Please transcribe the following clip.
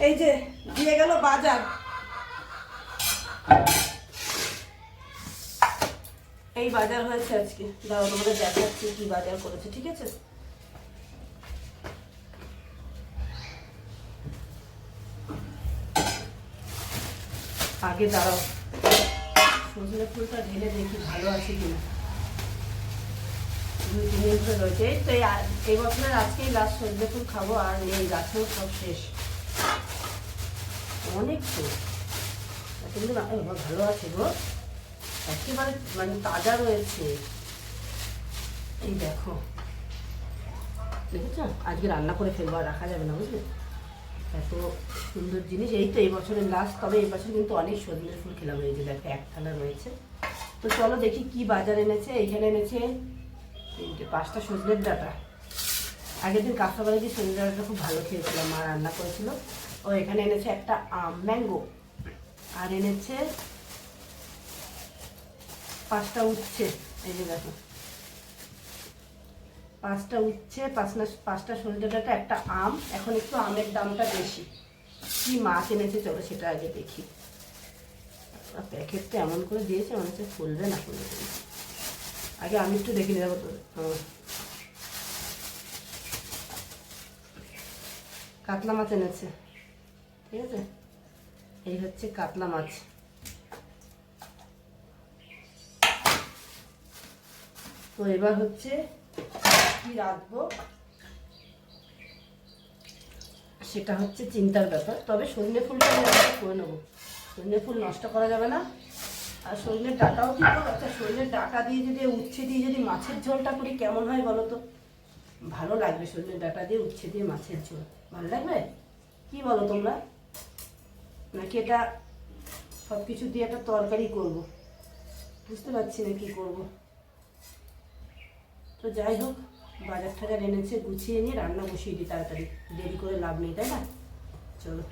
এই যে দিয়ে গেল বাজার। এই বাজার হয়েছে আজকে, দাও তোমাদের দেখাচ্ছি কি বাজার করেছে, ঠিক আছে? আগে দাঁড়াও, সজনে ফুলটা ঢেলে দেখি ভালো আছে কিনা। 2-3 দিন ধরে রয়েছে। তো এই বছরের আজকেই লাস্ট সজনে ফুল খাবো, আর নেই, গাছেও সব শেষ। অনেক তো কিন্তু ভালো আছে গো, একেবারে মানে তাজা রয়েছে। এই দেখো, দেখেছ? আজকে রান্না করে ফেলবো, আর রাখা যাবে না, বুঝলে? এত সুন্দর জিনিস। এই তো এই বছরের লাস্ট, তবে এই বছর কিন্তু অনেক সজনের ফুল খেলাম। এই যে দেখো, এক থালা রয়েছে। তো চলো দেখি কি বাজার এনেছে। এইখানে এনেছে 5টা সজনের ডাঁটা। আগের দিন কাঁচাবাড়ি দিয়ে সজনের ডাঁটাটা খুব ভালো খেয়েছিলাম, মা রান্না করেছিল। ও এখানে এনেছে একটা ম্যাঙ্গো, আর এনেছে 5টা উচ্ছে। এই যে দেখো, 5টা উচ্ছে, 5টা সজনে ডাঁটা, একটা আম। এখন একটু আমের দামটা বেশি। কি মাছ এনেছে চলো সেটা আগে দেখি। প্যাকেটটা এমন করে দিয়েছে, মনে হচ্ছে ফুলবে না ফুলবে। আগে আমি একটু দেখে নেবো তো। কাতলা মাছ এনেছে, ঠিক আছে? এই হচ্ছে কাতলা মাছ। তো এবার হচ্ছে কি রাঁধবো সেটা হচ্ছে চিন্তার ব্যাপার। তবে সজনে ফুলটা আমি করে নেবো, সজনে ফুল নষ্ট করা যাবে না। আর সজনের ডাঁটাও কি করবো? আচ্ছা, সজনের ডাঁটা দিয়ে যদি, উচ্ছে দিয়ে যদি মাছের ঝোলটা করি কেমন হয় বলো তো? ভালো লাগবে, সজনের ডাঁটা দিয়ে উচ্ছে দিয়ে মাছের ঝোল ভালো লাগবে? কি বলো তোমরা? নাকি এটা সব কিছু দিয়ে একটা তরকারি করব, বুঝতে পারছি না কি করব। তো যাই হোক, বাজার টাজার এনেছে, গুছিয়ে নিয়ে রান্না বসিয়ে দিই তাড়াতাড়ি, দেরি করে লাভ নেই, তাই না? চলো।